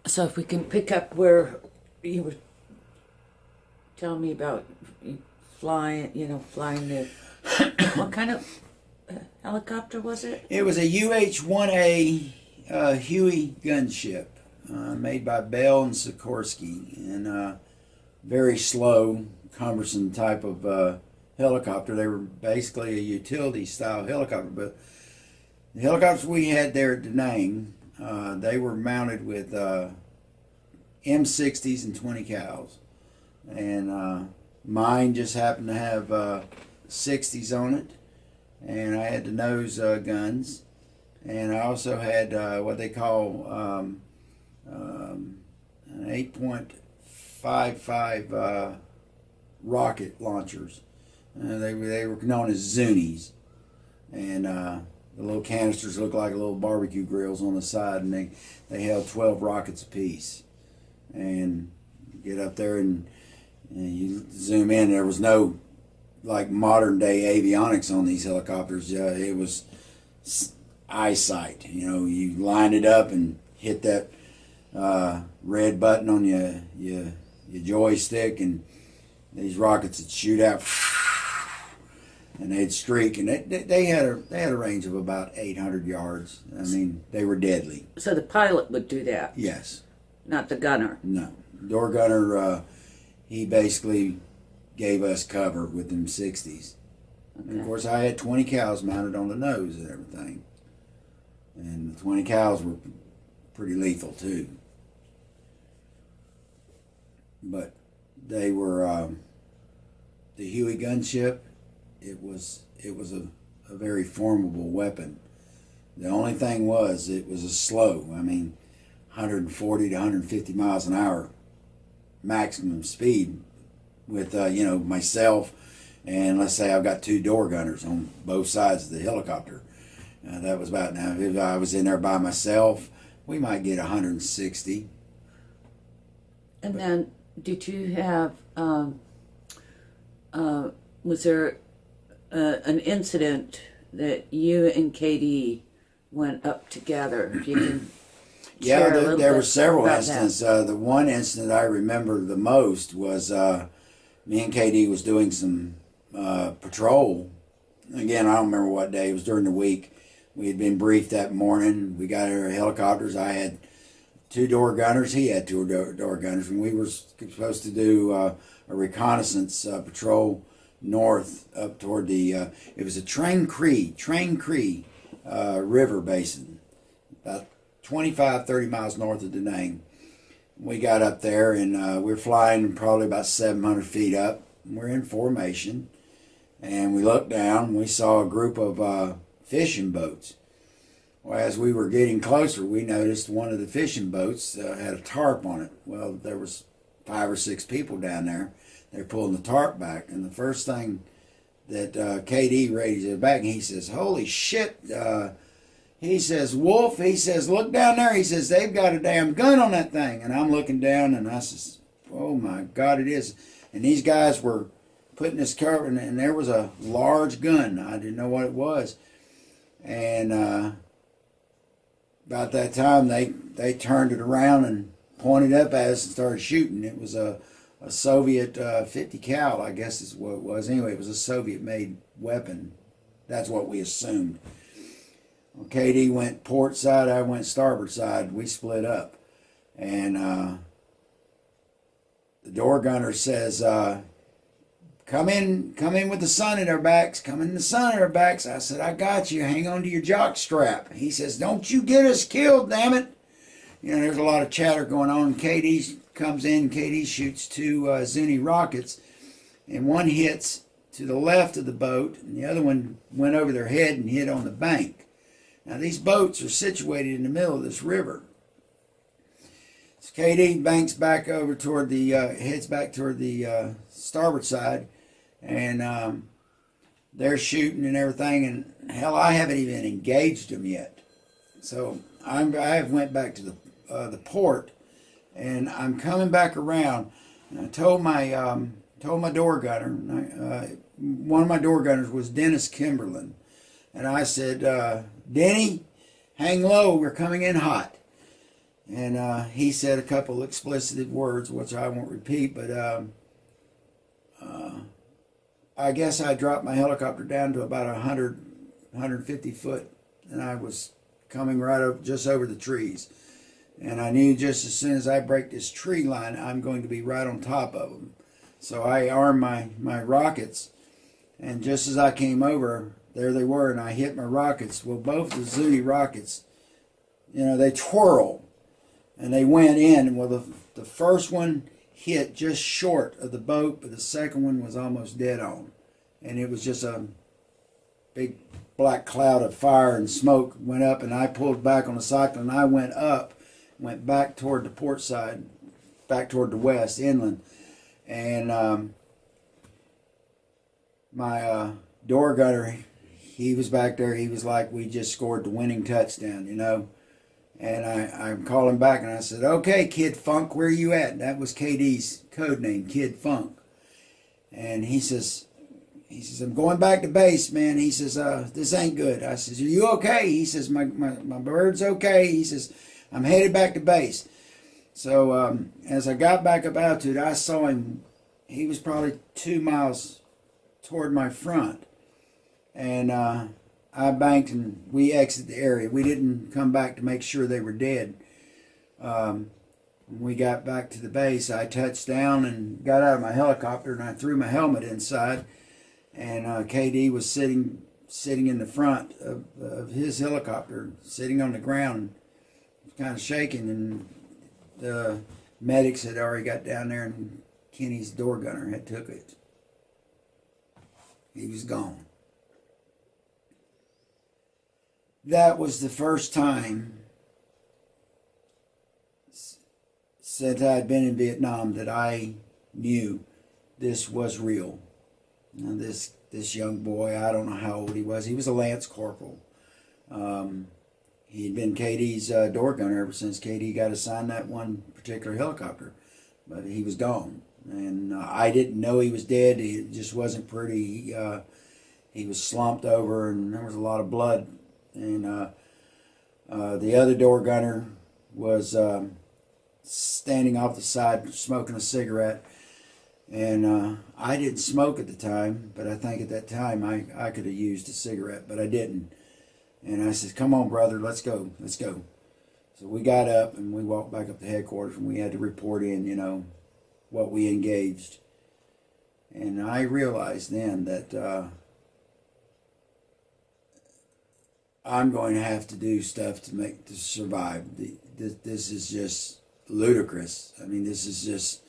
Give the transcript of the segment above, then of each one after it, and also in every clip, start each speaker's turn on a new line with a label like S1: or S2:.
S1: So if we can pick up where you were telling me about flying, flying the, what kind of helicopter was it?
S2: It was a UH-1A Huey gunship made by Bell and Sikorsky, and very slow, cumbersome type of helicopter. They were basically a utility style helicopter, but the helicopters we had there at Da Nang, they were mounted with M60s and 20 cals, and mine just happened to have 60s on it, and I had the nose guns, and I also had what they call an 8.55 rocket launchers. They were known as Zunies, and the little canisters looked like little barbecue grills on the side, and they held 12 rockets apiece. And you get up there and you zoom in. There was no like modern day avionics on these helicopters. It was eyesight. You lined it up and hit that red button on your joystick, and these rockets would shoot out, and they'd streak, and they had a range of about 800 yards. I mean, they were deadly.
S1: So the pilot would do that?
S2: Yes.
S1: Not the gunner?
S2: No. Door gunner, he basically gave us cover with them 60s. Okay. And of course, I had 20 cals mounted on the nose and everything. And the 20 cals were pretty lethal too. But they were the Huey gunship. It was a very formidable weapon. The only thing was it was a slow. I mean, 140 to 150 miles an hour maximum speed with myself, and let's say I've got two door gunners on both sides of the helicopter. That was about, now if I was in there by myself, we might get 160.
S1: And then did you have was there an incident that you and Katie went up together? If you can
S2: yeah, there were several incidents. The one incident I remember the most was me and Katie was doing some patrol. Again, I don't remember what day. It was during the week. We had been briefed that morning. We got our helicopters. I had two door gunners. He had two door gunners. And we were supposed to do a reconnaissance patrol north up toward the, it was a Train Cree river basin, about 25, 30 miles north of Da Nang. We got up there, and we're flying probably about 700 feet up. We're in formation, and we looked down, and we saw a group of fishing boats. Well, as we were getting closer, we noticed one of the fishing boats had a tarp on it. Well, there was 5 or 6 people down there. They're pulling the tarp back, and the first thing that KD raises it back, and he says, "Holy shit!" He says, "Wolf," he says, "look down there." He says, "They've got a damn gun on that thing." And I'm looking down, and I says, "Oh my God, it is." And these guys were putting this cover, and there was a large gun. I didn't know what it was. And about that time, they turned it around and pointed up at us and started shooting. It was a Soviet 50 cal, I guess is what it was. Anyway, it was a Soviet-made weapon. That's what we assumed. Well, KD went port side, I went starboard side. We split up. And the door gunner says, come in with the sun at our backs. Come in the sun at our backs. I said, "I got you. Hang on to your jock strap." He says, "Don't you get us killed, damn it." There's a lot of chatter going on. KD comes in. KD shoots 2 Zuni rockets, and one hits to the left of the boat, and the other one went over their head and hit on the bank. Now, these boats are situated in the middle of this river. So KD banks back over toward the, heads back toward the starboard side, and they're shooting and everything, and hell, I haven't even engaged them yet. So I went back to the port, and I'm coming back around, and I told my door gunner, one of my door gunners was Dennis Kimberlin, and I said, "Denny, hang low, we're coming in hot." And he said a couple explicit words, which I won't repeat, but I guess I dropped my helicopter down to about 150 foot, and I was coming right up just over the trees. And I knew just as soon as I break this tree line, I'm going to be right on top of them. So I armed my rockets, and just as I came over, there they were, and I hit my rockets. Well, both the Zuni rockets, they twirl, and they went in. Well, the first one hit just short of the boat, but the second one was almost dead on. And it was just a big black cloud of fire and smoke went up, and I pulled back on the cyclone, and I went up, went back toward the port side, back toward the west, inland. And my door gunner, he was back there. He was like, we just scored the winning touchdown, And I'm calling back, and I said, okay, Kid Funk, where you at? And that was KD's code name, Kid Funk. And he says, I'm going back to base, man. He says, this ain't good. I says, are you okay? He says, my bird's okay. He says, I'm headed back to base. So as I got back up altitude, I saw him. He was probably 2 miles toward my front. And I banked, and we exited the area. We didn't come back to make sure they were dead. When we got back to the base, I touched down and got out of my helicopter, and I threw my helmet inside. And KD was sitting in the front of his helicopter, sitting on the ground, kind of shaking. And the medics had already got down there, and Kenny's door gunner had took it. He was gone. That was the first time since I had been in Vietnam that I knew this was real. Now this young boy, I don't know how old he was. He was a lance corporal. He had been KD's door gunner ever since KD got assigned that one particular helicopter. But he was gone. And I didn't know he was dead. It just wasn't pretty. He was slumped over, and there was a lot of blood. And the other door gunner was standing off the side smoking a cigarette. And I didn't smoke at the time, but I think at that time I could have used a cigarette, but I didn't. And I said, come on, brother, let's go. So we got up, and we walked back up to headquarters, and we had to report in, what we engaged. And I realized then that I'm going to have to do stuff to survive. This is just ludicrous. I mean, this is just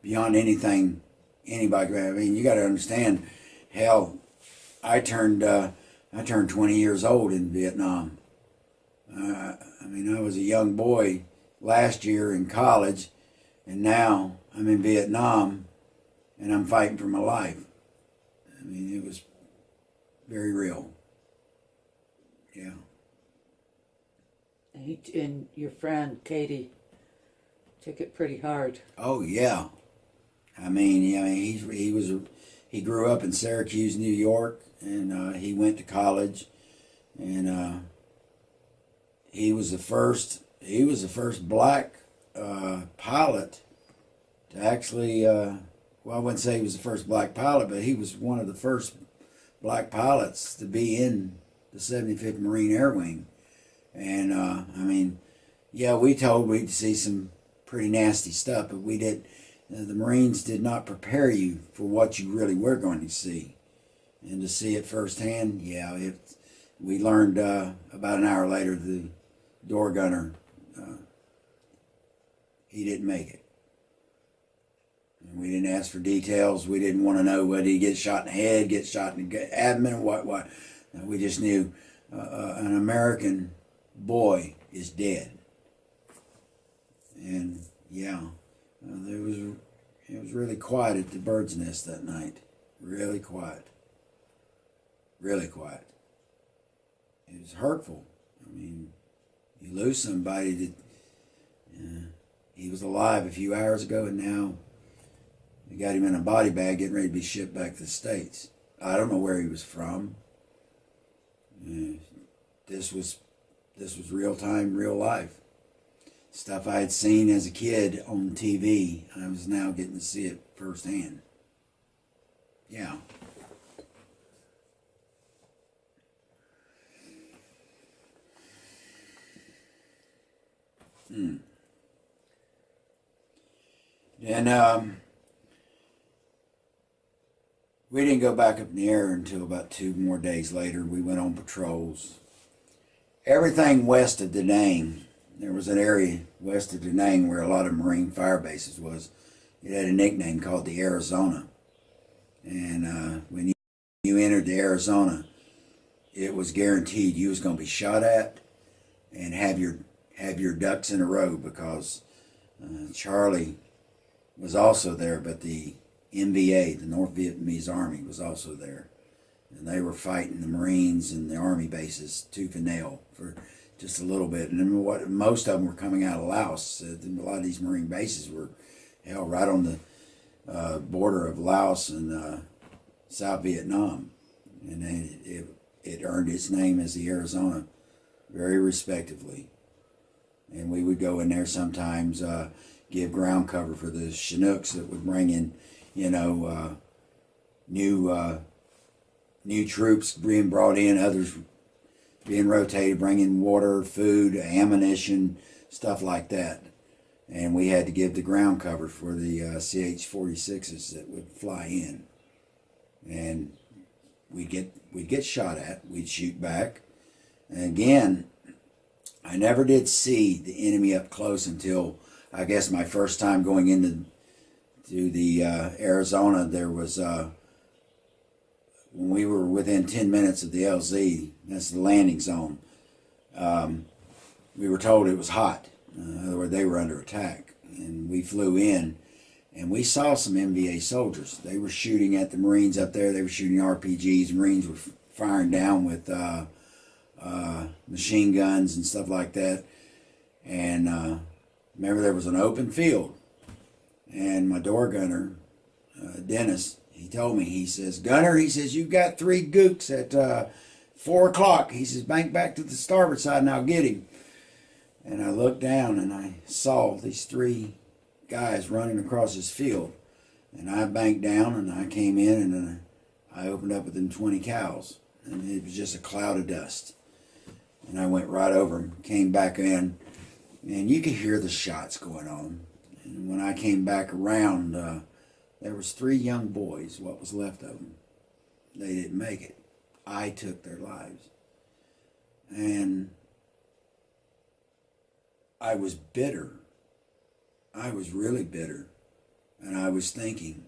S2: beyond anything anybody could. I mean, you got to understand. Hell, I turned 20 years old in Vietnam. I mean, I was a young boy last year in college, and now I'm in Vietnam, and I'm fighting for my life. I mean, it was very real. Yeah.
S1: And your friend Katie took it pretty hard.
S2: Oh yeah. I mean, he grew up in Syracuse, New York, and he went to college, and he was the first black pilot to actually. Well, I wouldn't say he was the first black pilot, but he was one of the first black pilots to be in the 75th Marine Air Wing. And I mean, yeah, we'd see some pretty nasty stuff, but we did. The Marines did not prepare you for what you really were going to see, and to see it firsthand. Yeah, we learned about an hour later the door gunner, he didn't make it. And we didn't ask for details. We didn't want to know whether he get shot in the head, get shot in the abdomen, what. No, we just knew an American boy is dead. And yeah, it was really quiet at the bird's nest that night. Really quiet. Really quiet. It was hurtful. I mean, you lose somebody that he was alive a few hours ago, and now they got him in a body bag getting ready to be shipped back to the States. I don't know where he was from. This was real time, real life. Stuff I had seen as a kid on TV, I was now getting to see it firsthand. Yeah. And we didn't go back up in the air until about 2 more days later. We went on patrols. Everything west of Da Nang, there was an area west of Da Nang where a lot of Marine fire bases was. It had a nickname called the Arizona. And when you entered the Arizona, it was guaranteed you was going to be shot at and have your ducks in a row, because Charlie was also there, but the NVA, the North Vietnamese Army, was also there. And they were fighting the Marines and the Army bases tooth and nail for just a little bit. And then most of them were coming out of Laos. A lot of these Marine bases were held right on the border of Laos and South Vietnam. And it earned its name as the Arizona very respectively. And we would go in there sometimes, give ground cover for the Chinooks that would bring in, new troops being brought in, others being rotated, bringing water, food, ammunition, stuff like that. And we had to give the ground cover for the CH-46s that would fly in. And we'd get shot at, we'd shoot back. And again, I never did see the enemy up close until, I guess, my first time going into the Arizona. There was, when we were within 10 minutes of the LZ, that's the landing zone, we were told it was hot. In other words, they were under attack. And we flew in, and we saw some NVA soldiers. They were shooting at the Marines up there. They were shooting RPGs. Marines were firing down with machine guns and stuff like that. And remember, there was an open field. And my door gunner, Dennis, he told me, he says, "Gunner," he says, "you've got 3 gooks at 4 o'clock. He says, "bank back to the starboard side and I'll get him." And I looked down and I saw these 3 guys running across this field. And I banked down and I came in and I opened up within 20 cows. And it was just a cloud of dust. And I went right over them, came back in, and you could hear the shots going on. And when I came back around, there was 3 young boys, what was left of them. They didn't make it. I took their lives. And I was bitter. I was really bitter. And I was thinking,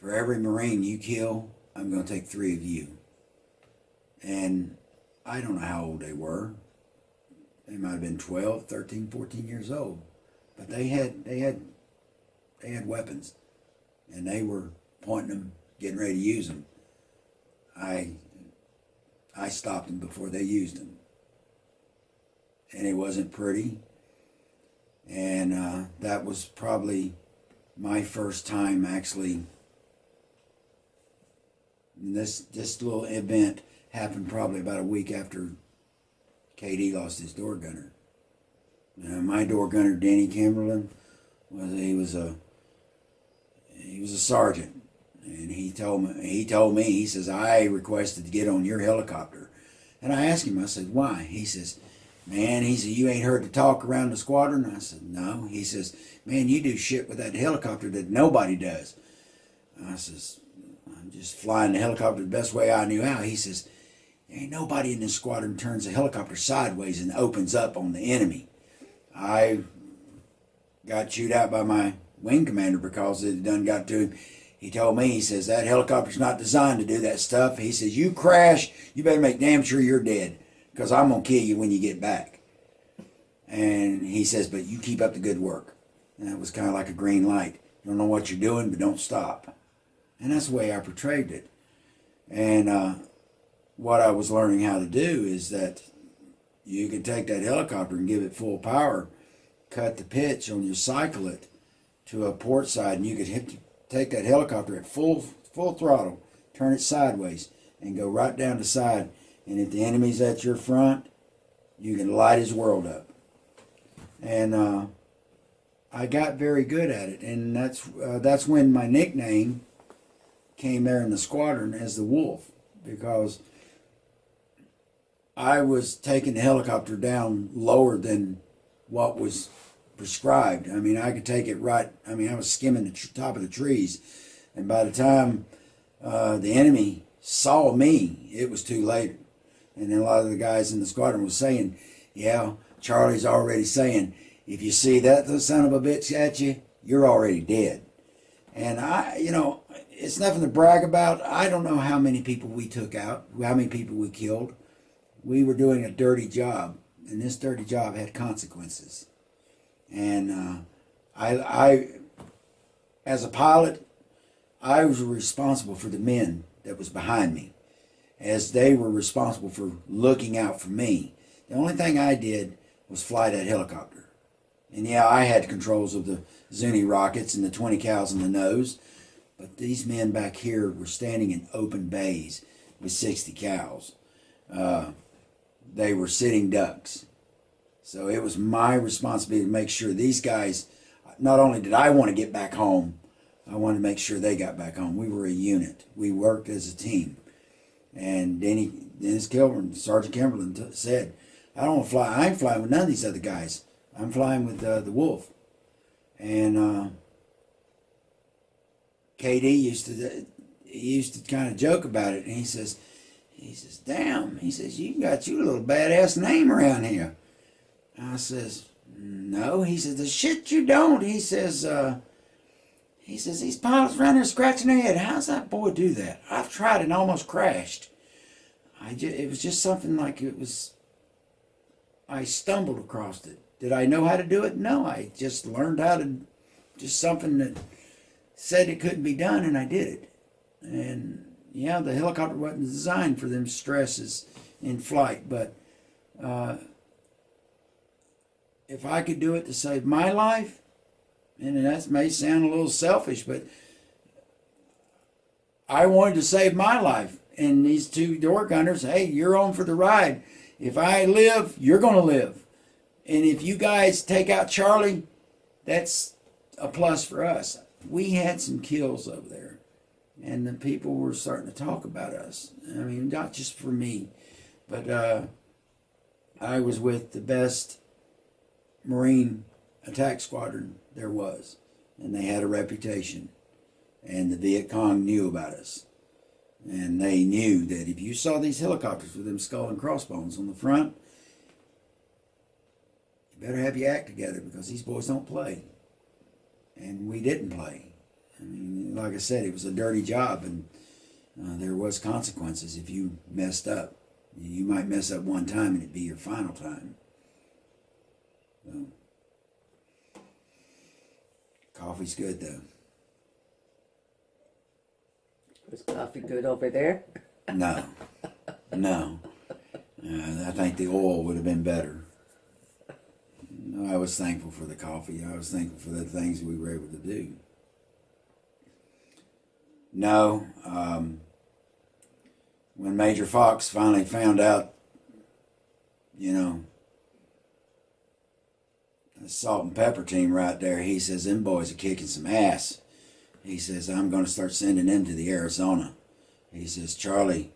S2: for every Marine you kill, I'm going to take 3 of you. And I don't know how old they were. They might have been 12, 13, 14 years old. But they had weapons. And they were pointing them, getting ready to use them. I stopped them before they used them. And it wasn't pretty. And that was probably my first time actually. This little event happened probably about a week after KD lost his door gunner. My door gunner, Danny Kimberlin, he was a sergeant, and he told me, he says, "I requested to get on your helicopter." And I asked him, I said, "Why?" He says, "Man," he said, "you ain't heard the talk around the squadron?" I said, "No." He says, "Man, you do shit with that helicopter that nobody does." I says, "I'm just flying the helicopter the best way I knew how." He says, "Ain't nobody in this squadron turns the helicopter sideways and opens up on the enemy." I got chewed out by my wing commander because it done got to him. He told me, he says, "That helicopter's not designed to do that stuff." He says, "You crash, you better make damn sure you're dead, because I'm going to kill you when you get back." And he says, "But you keep up the good work." And that was kind of like a green light. You don't know what you're doing, but don't stop. And that's the way I portrayed it. And what I was learning how to do is that you can take that helicopter and give it full power, cut the pitch on your cyclet to a port side, and you could take that helicopter at full throttle, turn it sideways, and go right down the side. And if the enemy's at your front, you can light his world up. And I got very good at it, and that's when my nickname came there in the squadron as the Wolf, because I was taking the helicopter down lower than what was prescribed. I mean, I could take it right. I mean, I was skimming the top of the trees, and by the time the enemy saw me, it was too late. And then a lot of the guys in the squadron was saying, yeah, Charlie's already saying, if you see that little son of a bitch at you, you're already dead. And it's nothing to brag about. I don't know how many people we took out, how many people we killed. We were doing a dirty job, and this dirty job had consequences. And I, as a pilot, I was responsible for the men that was behind me, as they were responsible for looking out for me. The only thing I did was fly that helicopter. And yeah, I had controls of the Zuni rockets and the 20 cals in the nose, but these men back here were standing in open bays with 60 cals. They were sitting ducks. So it was my responsibility to make sure these guys, not only did I want to get back home, I wanted to make sure they got back home. We were a unit. We worked as a team. And Dennis Kilburn, Sergeant Kimberlin said, I don't want to fly. I ain't flying with none of these other guys. I'm flying with the Wolf. And KD used to kind of joke about it. And he says, damn, he says, you got you a little badass name around here. I says, no. He says, the shit you don't. He says, these pilots around here scratching their head. How's that boy do that? I've tried and almost crashed. It was just something like I stumbled across it. Did I know how to do it? No, I just learned how to, just something that said it couldn't be done, and I did it. And yeah, the helicopter wasn't designed for them stresses in flight, but if I could do it to save my life, and that may sound a little selfish, but I wanted to save my life. And these two door gunners, hey, you're on for the ride. If I live, you're going to live. And if you guys take out Charlie, that's a plus for us. We had some kills over there, and the people were starting to talk about us. I mean, not just for me, but I was with the best Marine attack squadron there was, and they had a reputation, and the Viet Cong knew about us. And they knew that if you saw these helicopters with them skull and crossbones on the front, you better have your act together, because these boys don't play. And we didn't play. I mean, like I said, it was a dirty job, and there was consequences if you messed up. You might mess up one time and it'd be your final time. So, coffee's good though.
S1: Was coffee good over there?
S2: No. I think the oil would have been better. I was thankful for the coffee. I was thankful for the things we were able to do. No. When Major Fox finally found out, the salt and pepper team right there, he says, them boys are kicking some ass. He says, I'm going to start sending them to the Arizona. He says, Charlie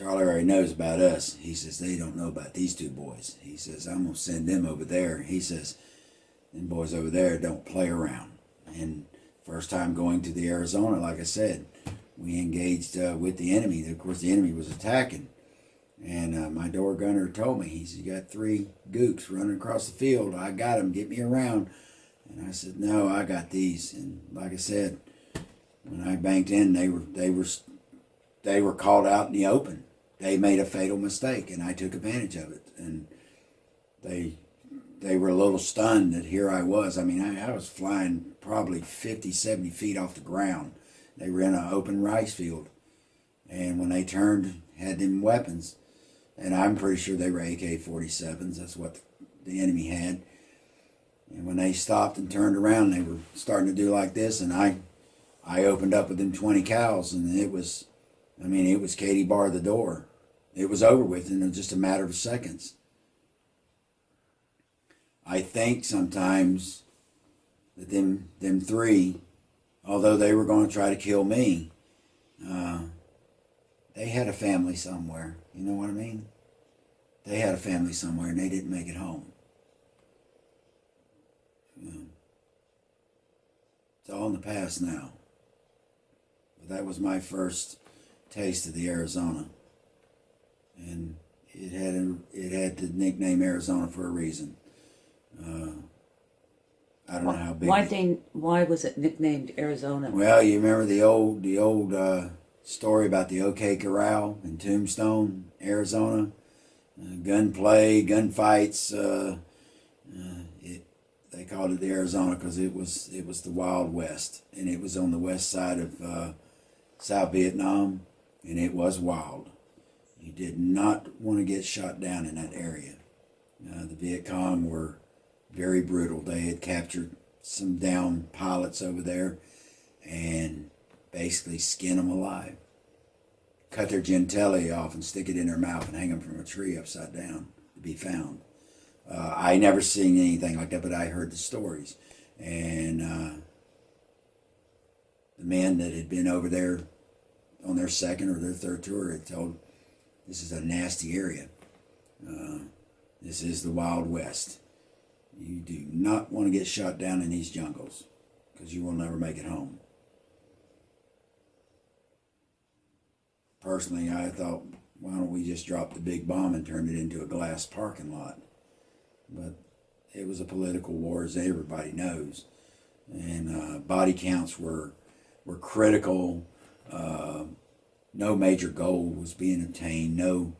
S2: already knows about us. He says, they don't know about these two boys. He says, I'm going to send them over there. He says, them boys over there don't play around. And first time going to the Arizona, like I said, we engaged with the enemy. Of course, the enemy was attacking. And my door gunner told me, he said, you got 3 gooks running across the field. I got them. Get me around. And I said, no, I got these. And like I said, when I banked in, they were called out in the open. They made a fatal mistake, and I took advantage of it. And they were a little stunned that here I was. I mean, I was flying probably 50, 70 feet off the ground. They were in an open rice field. And when they turned, had them weapons, and I'm pretty sure they were AK-47s. That's what the enemy had. And when they stopped and turned around, they were starting to do like this, and I opened up with them 20 cals, and it was Katie bar the door. It was over with in just a matter of seconds. I think sometimes that them three, although they were going to try to kill me, they had a family somewhere. You know what I mean? They had a family somewhere and they didn't make it home. It's all in the past now. But that was my first taste of the Arizona. And it had the nickname Arizona for a reason. I don't know how big.
S1: Why was it nicknamed Arizona?
S2: Well, you remember the old story about the OK Corral in Tombstone, Arizona, gunplay, gunfights. They called it the Arizona because it was the Wild West, and it was on the west side of South Vietnam, and it was wild. You did not want to get shot down in that area. The Viet Cong were very brutal. They had captured some downed pilots over there and basically skin them alive. Cut their genitalia off and stick it in their mouth and hang them from a tree upside down to be found. I never seen anything like that, but I heard the stories. And the men that had been over there on their second or their third tour had told, this is a nasty area. This is the Wild West. You do not want to get shot down in these jungles because you will never make it home. Personally, I thought, why don't we just drop the big bomb and turn it into a glass parking lot? But it was a political war, as everybody knows. And body counts were critical. No major gold was being obtained. No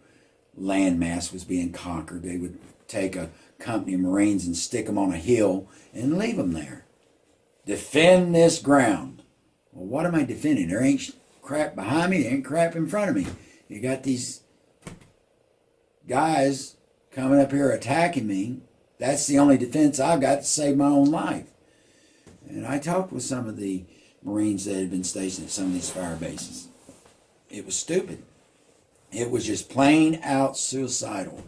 S2: landmass was being conquered. They would take a company of Marines and stick them on a hill and leave them there. Defend this ground. Well, what am I defending? There ain't crap behind me. There ain't crap in front of me. You got these guys coming up here attacking me. That's the only defense I've got to save my own life. And I talked with some of the Marines that had been stationed at some of these fire bases. It was stupid. It was just plain out suicidal.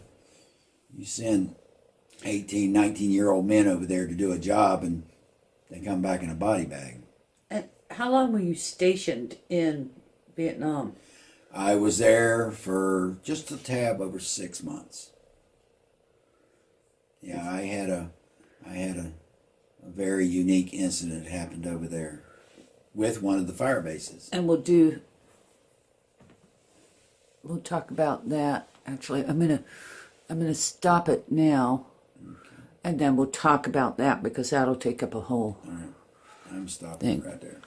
S2: You send 18, 19-year-old men over there to do a job and they come back in a body bag.
S1: And how long were you stationed in Vietnam?
S2: I was there for just a tad over 6 months. Yeah, I had a very unique incident happened over there with one of the fire bases.
S1: And we'll talk about that. Actually, I'm gonna stop it now, and then we'll talk about that because that'll take up a whole.
S2: All right, I'm stopping right there.